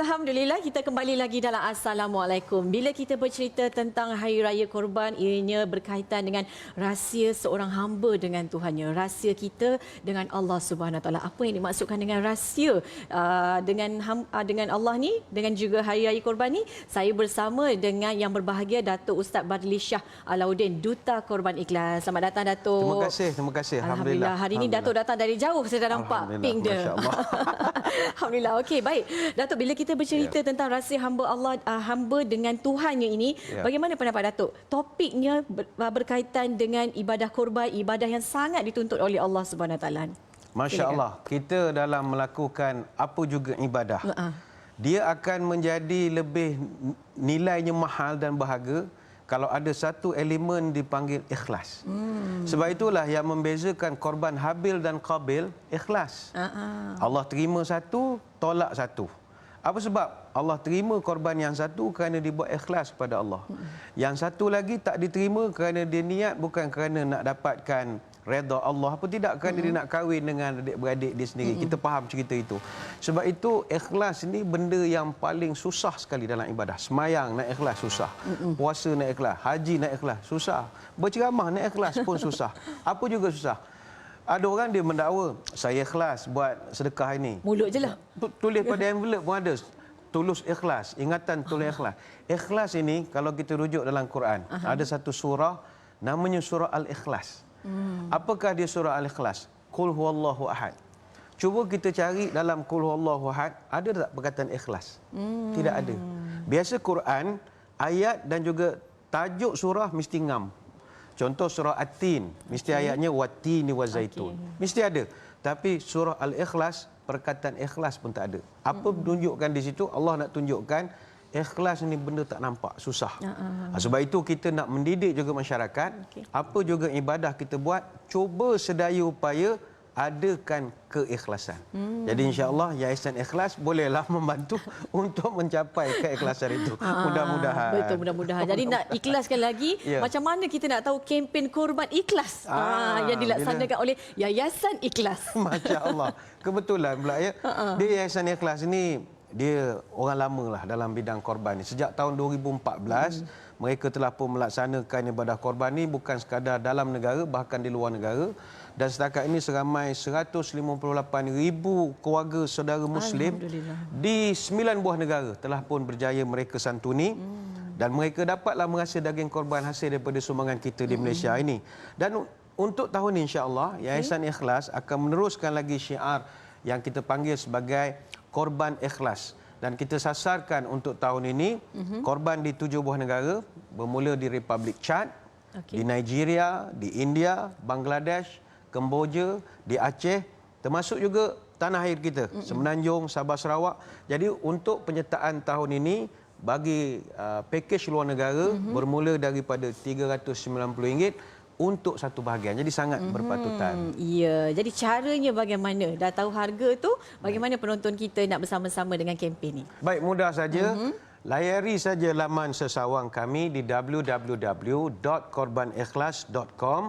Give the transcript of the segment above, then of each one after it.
Alhamdulillah, kita kembali lagi dalam Assalamualaikum. Bila kita bercerita tentang Hari Raya Korban, ianya berkaitan dengan rahsia seorang hamba dengan Tuhannya. Rahsia kita dengan Allah Subhanahu Wa Taala. Apa yang dimaksudkan dengan rahsia dengan Allah ni, dengan juga Hari Raya Korban ni? Saya bersama dengan yang berbahagia Datuk Ustaz Badli Shah Alauddin, Duta Korban Ikhlas. Selamat datang, Datuk. Terima kasih. Alhamdulillah. Hari ini Datuk datang dari jauh, saya dah nampak pink dia. Alhamdulillah. Okey, baik. Datuk, bila kita bercerita tentang rahsia hamba Allah, hamba dengan Tuhannya ini, bagaimana pendapat Datuk? Topiknya berkaitan dengan ibadah korban, ibadah yang sangat dituntut oleh Allah Subhanahu Wa Taala. Masya Allah, kita dalam melakukan apa juga ibadah, dia akan menjadi lebih nilainya mahal dan berharga kalau ada satu elemen dipanggil ikhlas. Sebab itulah yang membezakan korban Habil dan Qabil, ikhlas. Allah terima satu, tolak satu. Apa sebab? Allah terima korban yang satu kerana dibuat ikhlas kepada Allah. Yang satu lagi tak diterima kerana dia niat bukan kerana nak dapatkan redha Allah. Apa tidak? Kerana dia nak kahwin dengan adik-beradik dia sendiri. Kita faham cerita itu. Sebab itu ikhlas ni benda yang paling susah sekali dalam ibadah. Semayang nak ikhlas susah. Puasa nak ikhlas. Haji nak ikhlas susah. Berceramah nak ikhlas pun susah. Apa juga susah. Ada orang dia mendakwa, saya ikhlas buat sedekah ini. Mulut je lah. Tulis pada envelope pun ada. Tulus ikhlas, ingatan tulus ikhlas. Ikhlas ini kalau kita rujuk dalam Quran, ada satu surah namanya surah Al-Ikhlas. Apakah dia surah Al-Ikhlas? Qul huwallahu ahad. Cuba kita cari dalam Qul huwallahu ahad, ada tak perkataan ikhlas? Tidak ada. Biasa Quran, ayat dan juga tajuk surah mesti ngam. Contoh surah At-Tin, mesti ayatnya Wat-Tini wa-Zaitun. Mesti ada. Tapi surah Al-Ikhlas, perkataan ikhlas pun tak ada. Apa tunjukkan di situ? Allah nak tunjukkan ikhlas ni benda tak nampak, susah. Sebab itu kita nak mendidik juga masyarakat. Apa juga ibadah kita buat, cuba sedaya upaya adakan keikhlasan. Jadi insya-Allah Yayasan Ikhlas bolehlah membantu untuk mencapai keikhlasan itu. Mudah-mudahan. Betul, mudah-mudahan. Jadi nak ikhlaskan lagi, macam mana kita nak tahu kempen korban ikhlas yang dilaksanakan oleh Yayasan Ikhlas? Masya-Allah. Kebetulan pula ya. Dia Yayasan Ikhlas ini dia orang lama lah dalam bidang korban ni. Sejak tahun 2014 mereka telah pun melaksanakan ibadah korban ni bukan sekadar dalam negara, bahkan di luar negara. Dan setakat ini seramai 158,000 keluarga saudara Muslim di 9 buah negara telah pun berjaya mereka santuni. Dan mereka dapatlah merasa daging korban hasil daripada sumbangan kita di Malaysia ini. Dan untuk tahun ini insya-Allah Yayasan Ikhlas akan meneruskan lagi syiar yang kita panggil sebagai Korban Ikhlas. Dan kita sasarkan untuk tahun ini korban di 7 buah negara, bermula di Republik Chad, di Nigeria, di India, Bangladesh, Kemboja, di Aceh, termasuk juga tanah air kita, Semenanjung, Sabah, Sarawak. Jadi untuk penyertaan tahun ini bagi pakej luar negara bermula daripada RM390 untuk satu bahagian. Jadi sangat berpatutan. Ya, jadi caranya bagaimana? Dah tahu harga tu, bagaimana penonton kita nak bersama-sama dengan kempen ni? Baik, mudah saja. Layari saja laman sesawang kami di www.korbanikhlas.com.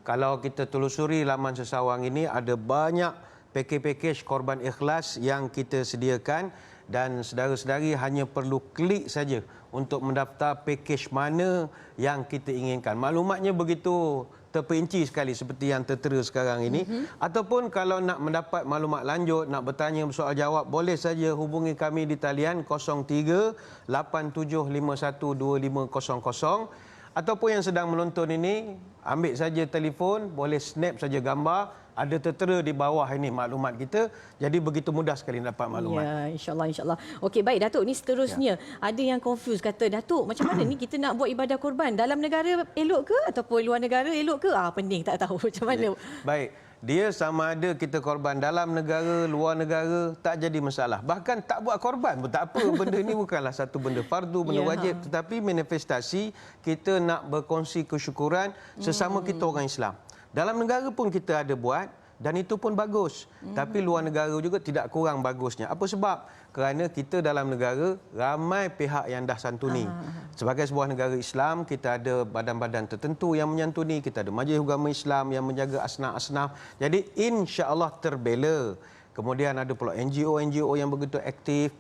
Kalau kita telusuri laman sesawang ini, ada banyak pakej-pakej korban ikhlas yang kita sediakan dan saudara-saudari hanya perlu klik saja untuk mendaftar pakej mana yang kita inginkan. Maklumatnya begitu terperinci sekali seperti yang tertera sekarang ini. Ataupun kalau nak mendapat maklumat lanjut, nak bertanya soal jawab, boleh saja hubungi kami di talian 03-8751-2500. Ataupun yang sedang menonton ini, ambil saja telefon, boleh snap saja gambar, ada tertera di bawah ini maklumat kita. Jadi begitu mudah sekali dapat maklumat. Ya, insya-Allah, insya-Allah. Okey, baik Datuk, ni seterusnya ada yang confuse kata, Datuk, macam mana ni kita nak buat ibadah korban? Dalam negara elok ke ataupun luar negara elok ke? Pening tak tahu macam mana. Baik. Dia sama ada kita korban dalam negara, luar negara, tak jadi masalah. Bahkan tak buat korban pun tak apa. Benda ni bukanlah satu benda fardu, benda wajib. Tetapi manifestasi kita nak berkongsi kesyukuran sesama kita orang Islam. Dalam negara pun kita ada buat dan itu pun bagus. Tapi luar negara juga tidak kurang bagusnya. Apa sebab? Kerana kita dalam negara ramai pihak yang dah santuni. Sebagai sebuah negara Islam, kita ada badan-badan tertentu yang menyantuni, kita ada Majlis Agama Islam yang menjaga asnaf-asnaf. Jadi insya-Allah terbela. Kemudian ada pula NGO yang begitu aktif.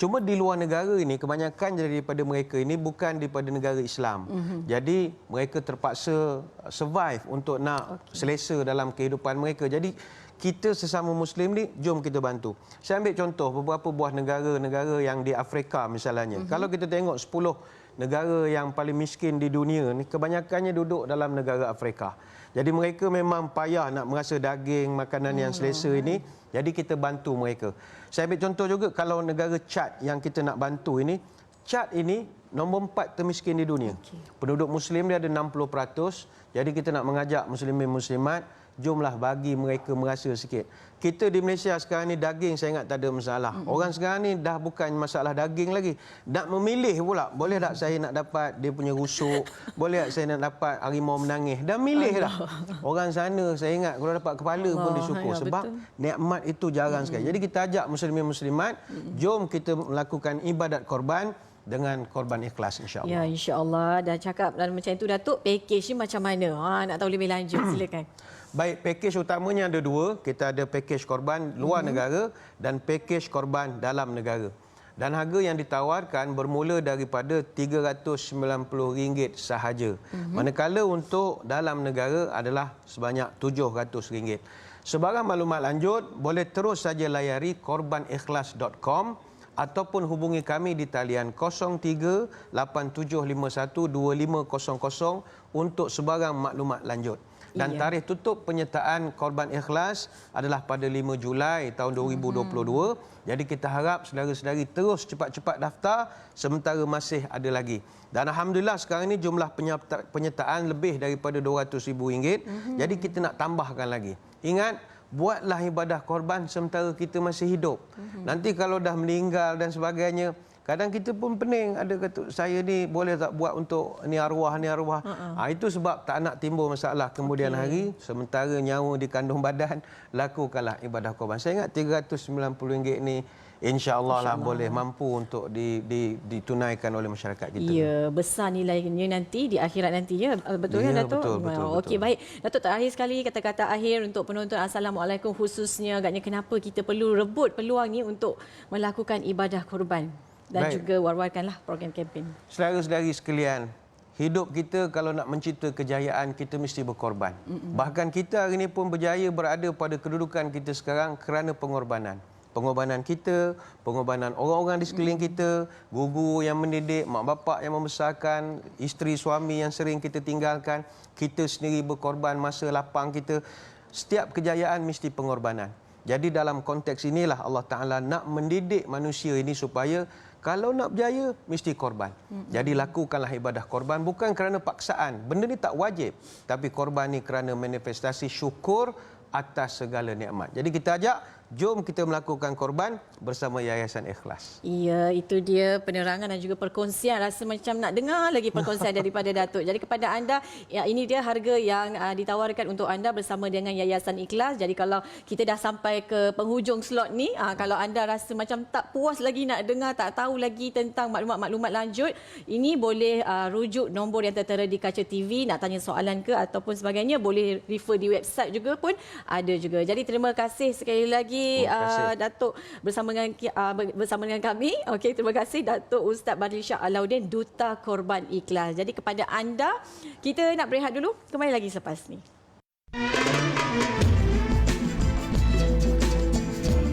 Cuma di luar negara ini, kebanyakan daripada mereka ini bukan daripada negara Islam. Jadi mereka terpaksa survive untuk nak selesa dalam kehidupan mereka. Jadi kita sesama Muslim ni, jom kita bantu. Saya ambil contoh beberapa buah negara-negara yang di Afrika misalnya. Kalau kita tengok 10 negara yang paling miskin di dunia ni, kebanyakannya duduk dalam negara Afrika. Jadi mereka memang payah nak merasa daging, makanan yang selesa ini. Jadi kita bantu mereka. Saya ambil contoh juga kalau negara Chad yang kita nak bantu ini. Chad ini nombor 4 termiskin di dunia. Penduduk Muslim dia ada 60%. Jadi kita nak mengajak Muslimin Muslimat, jomlah bagi mereka merasa sikit. Kita di Malaysia sekarang ni daging saya ingat tak ada masalah. Orang sekarang ni dah bukan masalah daging lagi. Nak memilih pula. Boleh tak saya nak dapat dia punya rusuk? Boleh tak saya nak dapat harimau menangis? Dah milih dah. Orang sana saya ingat kalau dapat kepala pun disyukur. Sebab nikmat itu jarang sekali. Jadi kita ajak Muslimin Muslimat, jom kita melakukan ibadat korban dengan korban ikhlas, insya-Allah. Ya, insya-Allah. Dah cakap dalam macam itu Datuk, package ni macam mana? Nak tahu lebih lanjut, silakan. Baik, pakej utamanya ada 2. Kita ada pakej korban luar negara dan pakej korban dalam negara. Dan harga yang ditawarkan bermula daripada RM390 sahaja. Manakala untuk dalam negara adalah sebanyak RM700. Sebarang maklumat lanjut, boleh terus saja layari korbanikhlas.com ataupun hubungi kami di talian 0387512500 untuk sebarang maklumat lanjut. Dan tarikh tutup penyertaan korban ikhlas adalah pada 5 Julai tahun 2022. Jadi kita harap saudara-saudari terus cepat-cepat daftar sementara masih ada lagi. Dan alhamdulillah sekarang ini jumlah penyertaan lebih daripada RM200,000. Jadi kita nak tambahkan lagi. Ingat, buatlah ibadah korban sementara kita masih hidup. Nanti kalau dah meninggal dan sebagainya, kadang kita pun pening, ada kata saya ni boleh tak buat untuk ni arwah. Itu sebab tak nak timbul masalah kemudian hari, sementara nyawa di kandung badan, lakukanlah ibadah korban. Saya ingat RM390 ni insya-Allah lah boleh mampu untuk ditunaikan oleh masyarakat kita. Ya, besar nilainya nanti di akhirat nanti, ya. Betul kan, Datuk? Betul. Okey, baik. Datuk, terakhir sekali kata-kata akhir untuk penonton Assalamualaikum khususnya, agaknya kenapa kita perlu rebut peluang ni untuk melakukan ibadah korban dan juga war-warkanlah program kempen. Saudara-saudari sekalian, hidup kita kalau nak mencipta kejayaan, kita mesti berkorban. Bahkan kita hari ini pun berjaya berada pada kedudukan kita sekarang kerana pengorbanan. Pengorbanan kita, pengorbanan orang-orang di sekeliling kita, guru yang mendidik, mak bapak yang membesarkan, isteri suami yang sering kita tinggalkan, kita sendiri berkorban masa lapang kita. Setiap kejayaan mesti pengorbanan. Jadi dalam konteks inilah Allah Ta'ala nak mendidik manusia ini supaya kalau nak berjaya, mesti korban. Jadi lakukanlah ibadah korban bukan kerana paksaan. Benda ni tak wajib. Tapi korban ni kerana manifestasi syukur atas segala nikmat. Jadi kita ajak, jom kita melakukan korban bersama Yayasan Ikhlas. Ya, itu dia penerangan dan juga perkongsian. Rasa macam nak dengar lagi perkongsian daripada Datuk. Jadi kepada anda, ya, ini dia harga yang ditawarkan untuk anda bersama dengan Yayasan Ikhlas. Jadi kalau kita dah sampai ke penghujung slot ni, kalau anda rasa macam tak puas lagi nak dengar, tak tahu lagi tentang maklumat-maklumat lanjut, ini boleh rujuk nombor yang tertera di kaca TV, nak tanya soalan ke ataupun sebagainya, boleh refer di website juga pun ada juga. Jadi terima kasih sekali lagi Datuk bersama dengan kami. Okey, terima kasih Datuk Ustaz Badli Shah Alauddin, Duta Korban Ikhlas. Jadi kepada anda, kita nak berehat dulu, kembali lagi selepas ni.